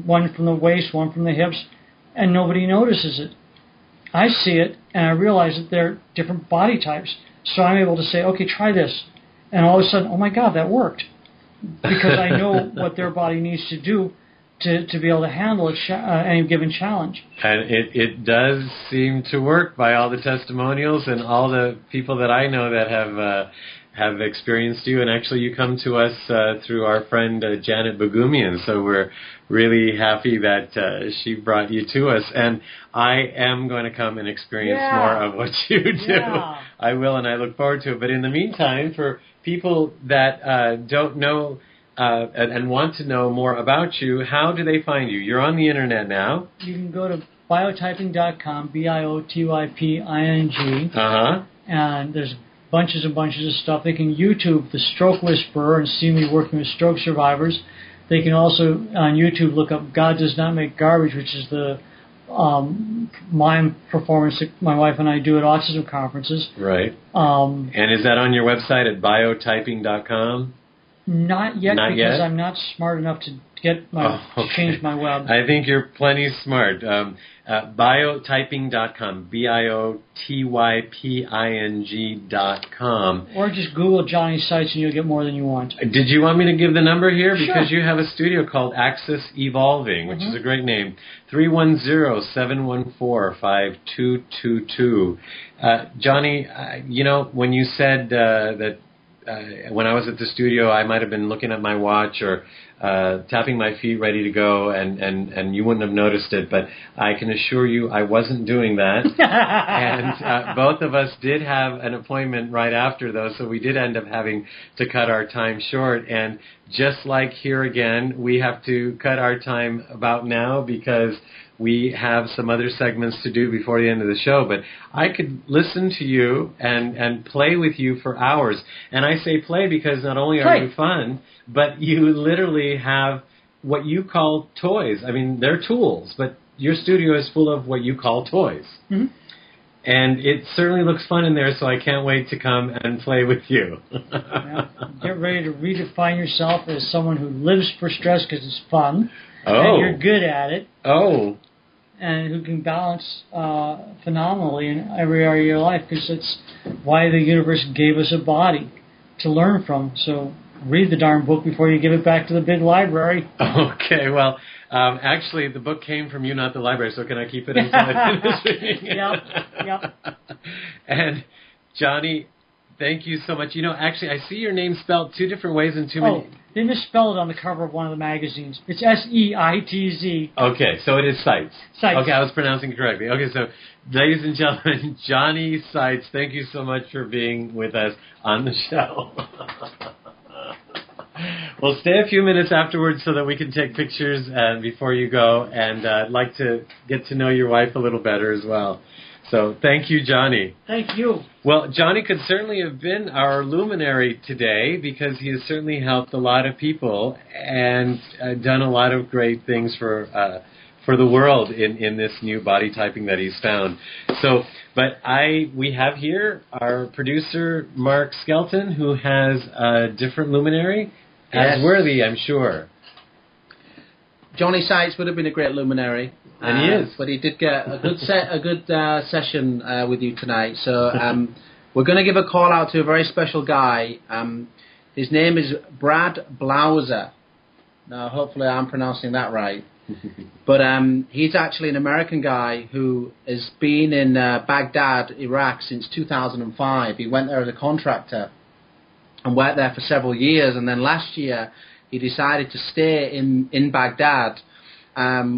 one from the waist, one from the hips, and nobody notices it. I see it, and I realize that they're different body types. So I'm able to say, okay, try this. And all of a sudden, oh my God, that worked. Because I know what their body needs to do to be able to handle any given challenge. And it does seem to work by all the testimonials and all the people that I know that have experienced you. And actually you come to us through our friend Janet Bogumian. So we're really happy that she brought you to us. And I am going to come and experience more of what you do. Yeah. I will, and I look forward to it. But in the meantime, for people that don't know and want to know more about you, how do they find you? You're on the internet now. You can go to biotyping.com, BioTyping, and there's bunches and bunches of stuff. They can YouTube The Stroke Whisperer and see me working with stroke survivors. They can also, on YouTube, look up God Does Not Make Garbage, which is the mime performance that my wife and I do at autism conferences. Right. And is that on your website at biotyping.com? Not yet, because I'm not smart enough to get change my web. I think you're plenty smart. BioTyping.com, BioTyping.com. Or just Google Johnny Seitz and you'll get more than you want. Did you want me to give the number here? Because you have a studio called Access Evolving, which is a great name. 310-714-5222. Johnny, when you said that when I was at the studio, I might have been looking at my watch or tapping my feet ready to go, and you wouldn't have noticed it, but I can assure you I wasn't doing that. And both of us did have an appointment right after, though, so we did end up having to cut our time short. And just like here again, we have to cut our time about now because we have some other segments to do before the end of the show. But I could listen to you and play with you for hours. And I say play because not only are you fun, but you literally have what you call toys. I mean, they're tools, but your studio is full of what you call toys. Mm-hmm. And it certainly looks fun in there, so I can't wait to come and play with you. Get ready to redefine yourself as someone who lives for stress because it's fun. And you're good at it. And who can balance phenomenally in every area of your life, because it's why the universe gave us a body to learn from. So read the darn book before you give it back to the big library. Okay, well, actually, the book came from you, not the library, so can I keep it until I finish reading? Yep. And, Johnny, thank you so much. Actually, I see your name spelled two different ways in too many... They misspelled it on the cover of one of the magazines. It's S-E-I-T-Z. Okay, so it is Seitz. Seitz. Okay, I was pronouncing it correctly. Okay, so ladies and gentlemen, Johnny Seitz, thank you so much for being with us on the show. Well, stay a few minutes afterwards so that we can take pictures before you go, and I'd like to get to know your wife a little better as well. So thank you, Johnny. Thank you. Well, Johnny could certainly have been our luminary today because he has certainly helped a lot of people and done a lot of great things for the world in this new body typing that he's found. So, but we have here our producer, Mark Skelton, who has a different luminary, as worthy, I'm sure. Johnny Seitz would have been a great luminary. And he is. But he did get a good session with you tonight. So we're going to give a call out to a very special guy. His name is Brad Blauser. Now, hopefully I'm pronouncing that right. But he's actually an American guy who has been in Baghdad, Iraq since 2005. He went there as a contractor and worked there for several years. And then last year he decided to stay in Baghdad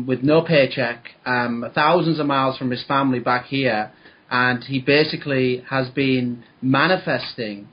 with no paycheck, thousands of miles from his family back here. And he basically has been manifesting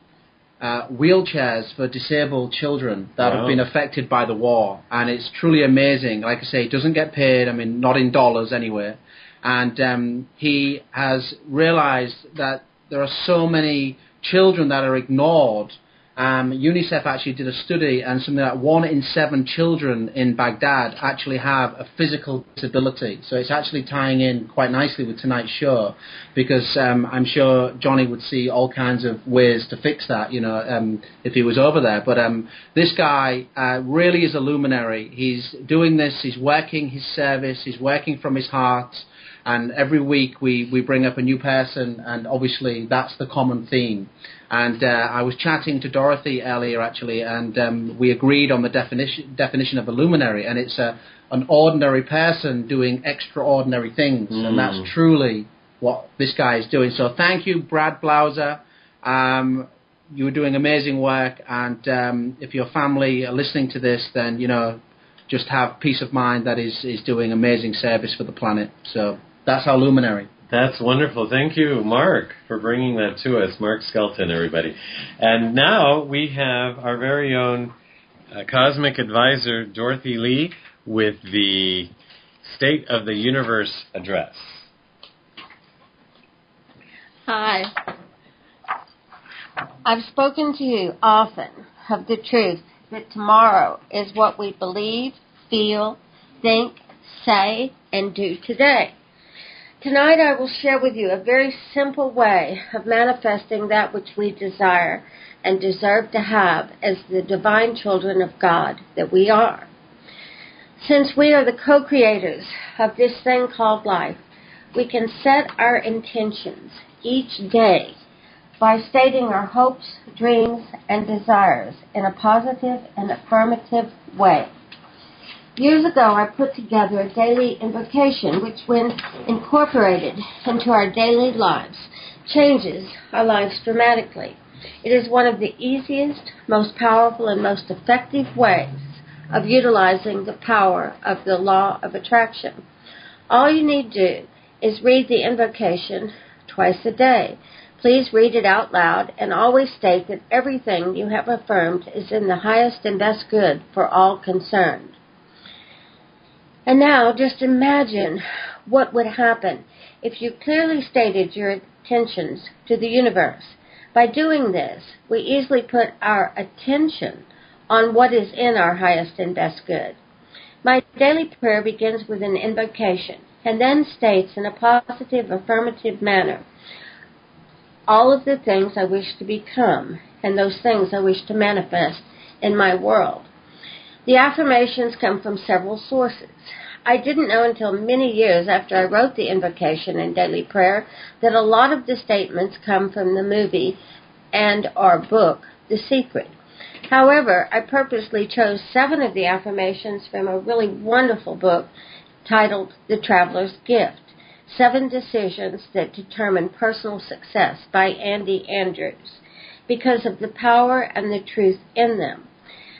wheelchairs for disabled children that have been affected by the war. And it's truly amazing. Like I say, he doesn't get paid, I mean, not in dollars anyway. And he has realized that there are so many children that are ignored. UNICEF actually did a study, and something like 1 in 7 children in Baghdad actually have a physical disability. So it's actually tying in quite nicely with tonight's show, because I'm sure Johnny would see all kinds of ways to fix that, if he was over there. But this guy really is a luminary. He's doing this, he's working his service, he's working from his heart. And every week we bring up a new person, and obviously that's the common theme. And I was chatting to Dorothy earlier, actually, and we agreed on the definition of a luminary, and it's an ordinary person doing extraordinary things, and that's truly what this guy is doing. So thank you, Brad Blauser. You were doing amazing work, and if your family are listening to this, then, just have peace of mind that is doing amazing service for the planet. So that's our luminary. That's wonderful. Thank you, Mark, for bringing that to us. Mark Skelton, everybody. And now we have our very own cosmic advisor, Dorothy Lee, with the State of the Universe address. Hi. I've spoken to you often of the truth that tomorrow is what we believe, feel, think, say, and do today. Tonight I will share with you a very simple way of manifesting that which we desire and deserve to have as the divine children of God that we are. Since we are the co-creators of this thing called life, we can set our intentions each day by stating our hopes, dreams, and desires in a positive and affirmative way. Years ago, I put together a daily invocation which, when incorporated into our daily lives, changes our lives dramatically. It is one of the easiest, most powerful, and most effective ways of utilizing the power of the law of attraction. All you need to do is read the invocation twice a day. Please read it out loud and always state that everything you have affirmed is in the highest and best good for all concerned. And now just imagine what would happen if you clearly stated your intentions to the universe. By doing this, we easily put our attention on what is in our highest and best good. My daily prayer begins with an invocation and then states in a positive, affirmative manner all of the things I wish to become and those things I wish to manifest in my world. The affirmations come from several sources. I didn't know until many years after I wrote the invocation and daily prayer that a lot of the statements come from the movie and or book, The Secret. However, I purposely chose 7 of the affirmations from a really wonderful book titled The Traveler's Gift, 7 Decisions That Determine Personal Success by Andy Andrews, because of the power and the truth in them.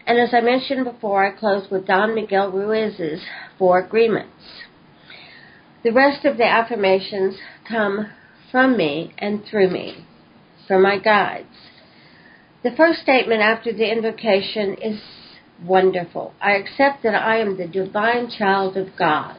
And as I mentioned before, I close with Don Miguel Ruiz's 4 agreements. The rest of the affirmations come from me and through me, from my guides. The first statement after the invocation is wonderful. I accept that I am the divine child of God.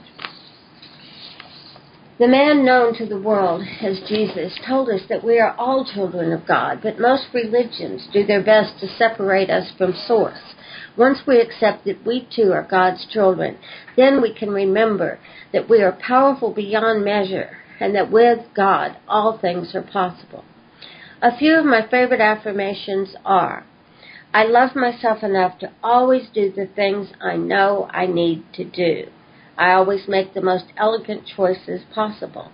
The man known to the world as Jesus told us that we are all children of God, but most religions do their best to separate us from Source. Once we accept that we too are God's children, then we can remember that we are powerful beyond measure and that with God all things are possible. A few of my favorite affirmations are, I love myself enough to always do the things I know I need to do. I always make the most elegant choices possible.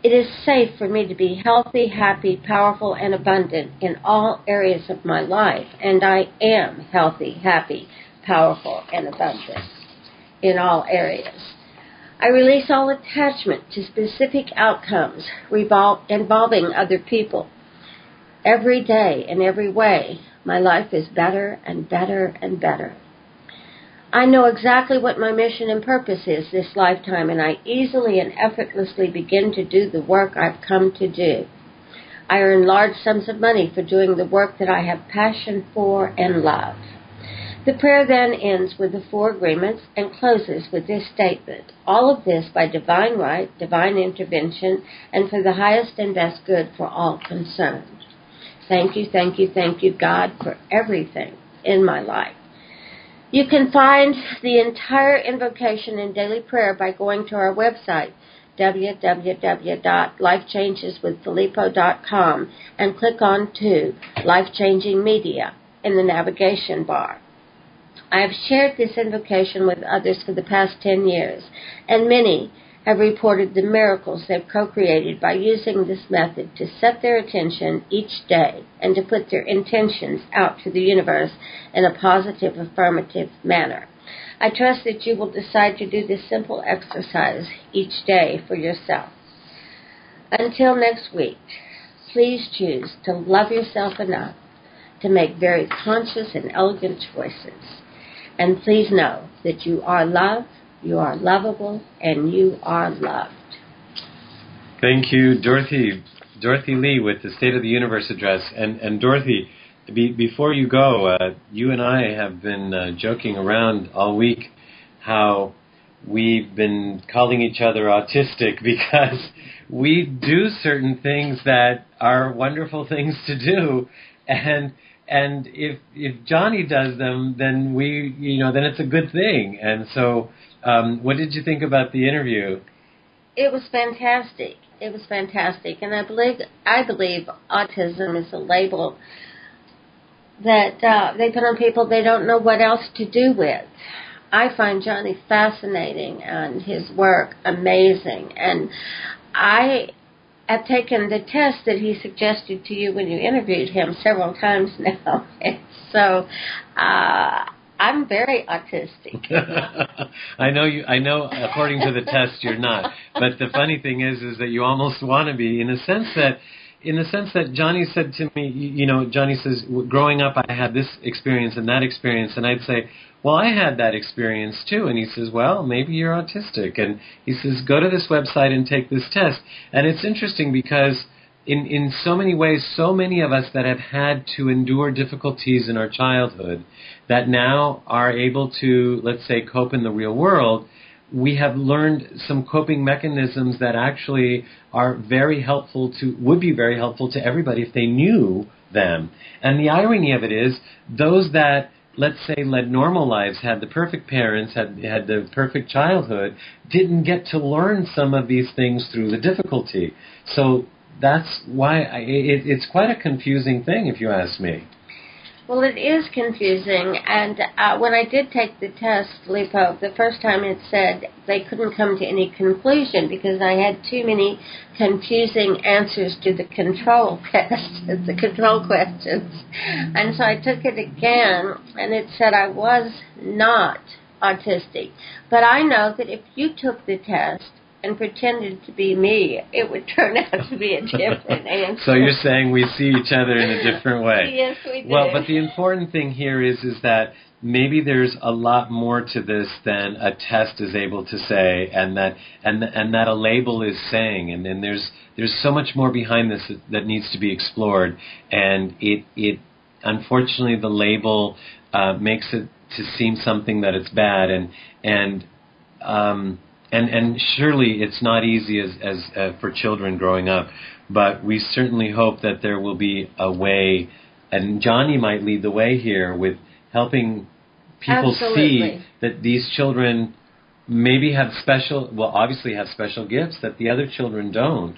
It is safe for me to be healthy, happy, powerful, and abundant in all areas of my life, and I am healthy, happy, powerful, and abundant in all areas. I release all attachment to specific outcomes involving other people. Every day, in every way, my life is better and better and better. I know exactly what my mission and purpose is this lifetime, and I easily and effortlessly begin to do the work I've come to do. I earn large sums of money for doing the work that I have passion for and love. The prayer then ends with the 4 agreements and closes with this statement, all of this by divine right, divine intervention, and for the highest and best good for all concerned. Thank you, thank you, thank you, God, for everything in my life. You can find the entire invocation and daily prayer by going to our website, www.lifechangeswithfilippo.com, and click on to Life Changing Media in the navigation bar. I have shared this invocation with others for the past 10 years, and many have reported the miracles they've co-created by using this method to set their attention each day and to put their intentions out to the universe in a positive, affirmative manner. I trust that you will decide to do this simple exercise each day for yourself. Until next week, please choose to love yourself enough to make very conscious and elegant choices. And please know that you are loved, you are lovable, and you are loved. Thank you, Dorothy. Dorothy Lee with the State of the Universe address. And Dorothy, before you go, you and I have been joking around all week how we've been calling each other autistic because we do certain things that are wonderful things to do, and if Johnny does them, then then it's a good thing. And so, what did you think about the interview? It was fantastic. It was fantastic, and I believe autism is a label that they put on people they don't know what else to do with. I find Johnny fascinating and his work amazing, and I have taken the test that he suggested to you when you interviewed him several times now. So I'm very autistic. I know. According to the test, you're not. But the funny thing is that you almost want to be, in the sense that Johnny said to me, Johnny says, growing up, I had this experience and that experience, and I'd say, well, I had that experience too. And he says, well, maybe you're autistic. And he says, go to this website and take this test. And it's interesting because in so many ways, so many of us that have had to endure difficulties in our childhood that now are able to, let's say, cope in the real world, we have learned some coping mechanisms that actually are would be very helpful to everybody if they knew them. And the irony of it is, those that, let's say, led normal lives, had the perfect parents, had the perfect childhood, didn't get to learn some of these things through the difficulty. So that's why it's quite a confusing thing, if you ask me. Well, it is confusing, and when I did take the test, Filippo, the first time it said they couldn't come to any conclusion because I had too many confusing answers to the control test, the control questions. And so I took it again, and it said I was not autistic. But I know that if you took the test and pretended to be me, it would turn out to be a different answer. So you're saying we see each other in a different way. Yes, we do. Well, but the important thing here is that maybe there's a lot more to this than a test is able to say, and that a label is saying, and then there's so much more behind this that needs to be explored, and it unfortunately the label makes it to seem something that it's bad, and surely it's not easy as for children growing up, but we certainly hope that there will be a way, and Johnny might lead the way here with helping people Absolutely. see that these children maybe obviously have special gifts that the other children don't.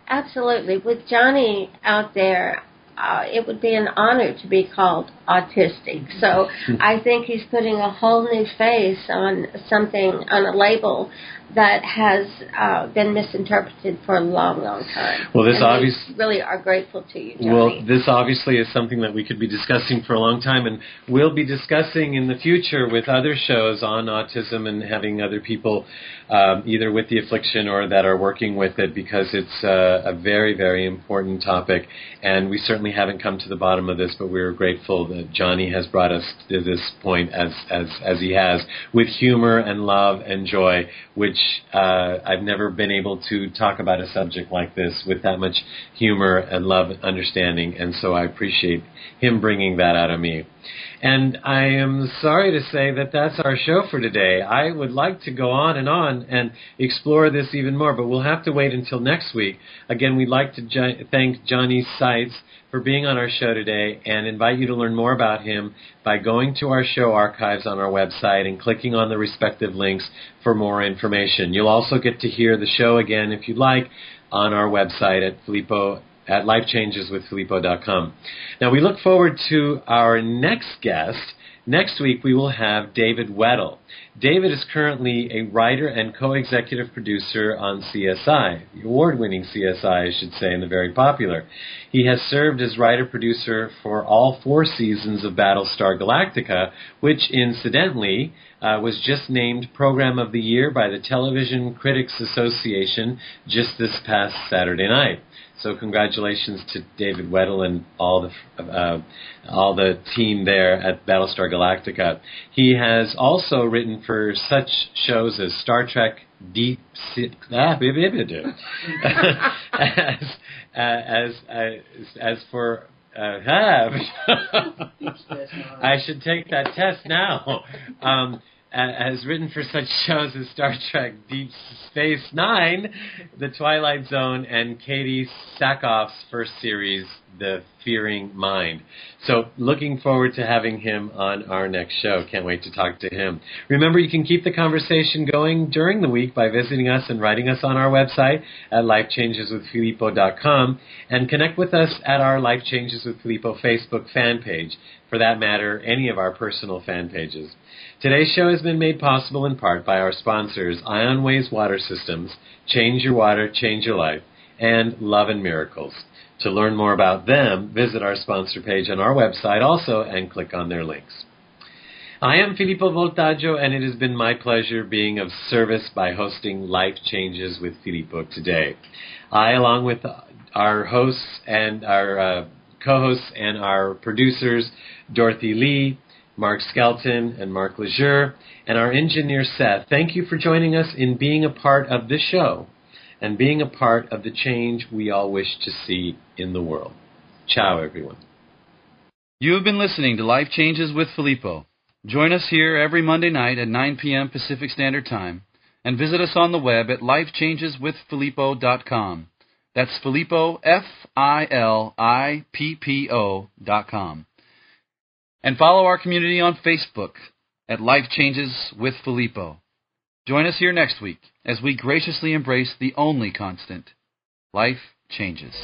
Absolutely. With Johnny out there, it would be an honor to be called autistic. So I think he's putting a whole new face on on a label that has been misinterpreted for a long, long time. Well, this and obviously we really are grateful to you, Johnny. Well, this obviously is something that we could be discussing for a long time, and we'll be discussing in the future with other shows on autism and having other people either with the affliction or that are working with it, because it's a very, very important topic, and we certainly haven't come to the bottom of this, but we're grateful that Johnny has brought us to this point as he has, with humor and love and joy, which I've never been able to talk about a subject like this with that much humor and love and understanding, and so I appreciate him bringing that out of me. And I am sorry to say that that's our show for today. I would like to go on and explore this even more, but we'll have to wait until next week. Again, we'd like to thank Johnny Seitz for being on our show today and invite you to learn more about him by going to our show archives on our website and clicking on the respective links for more information. You'll also get to hear the show again, if you'd like, on our website at lifechangeswithfilippo.com. Now, we look forward to our next guest. Next week, we will have David Weddle. David is currently a writer and co-executive producer on CSI, the award-winning CSI, I should say, and the very popular. He has served as writer-producer for all 4 seasons of Battlestar Galactica, which, incidentally, was just named Program of the Year by the Television Critics Association just this past Saturday night. So congratulations to David Weddle and all the team there at Battlestar Galactica. He has also written for such shows as Star Trek Deep Sea, as for I should take that test now. Has written for such shows as Star Trek Deep Space Nine, The Twilight Zone, and Katie Sackhoff's first series, The Fearing Mind. So looking forward to having him on our next show. Can't wait to talk to him. Remember, you can keep the conversation going during the week by visiting us and writing us on our website at lifechangeswithfilippo.com, and connect with us at our Life Changes with Filippo Facebook fan page. For that matter, any of our personal fan pages. Today's show has been made possible in part by our sponsors, Ion Ways Water Systems, Change Your Water, Change Your Life, and Love and Miracles. To learn more about them, visit our sponsor page on our website also and click on their links. I am Filippo Voltaggio, and it has been my pleasure being of service by hosting Life Changes with Filippo today. I, along with our hosts and our co-hosts and our producers, Dorothy Lee, Mark Skelton, and Mark Lejeune, and our engineer, Seth, thank you for joining us in being a part of this show and being a part of the change we all wish to see in the world. Ciao, everyone. You have been listening to Life Changes with Filippo. Join us here every Monday night at 9 p.m. Pacific Standard Time, and visit us on the web at lifechangeswithfilippo.com. That's Filippo, Filippo.com. And follow our community on Facebook at Life Changes with Filippo. Join us here next week as we graciously embrace the only constant, life changes.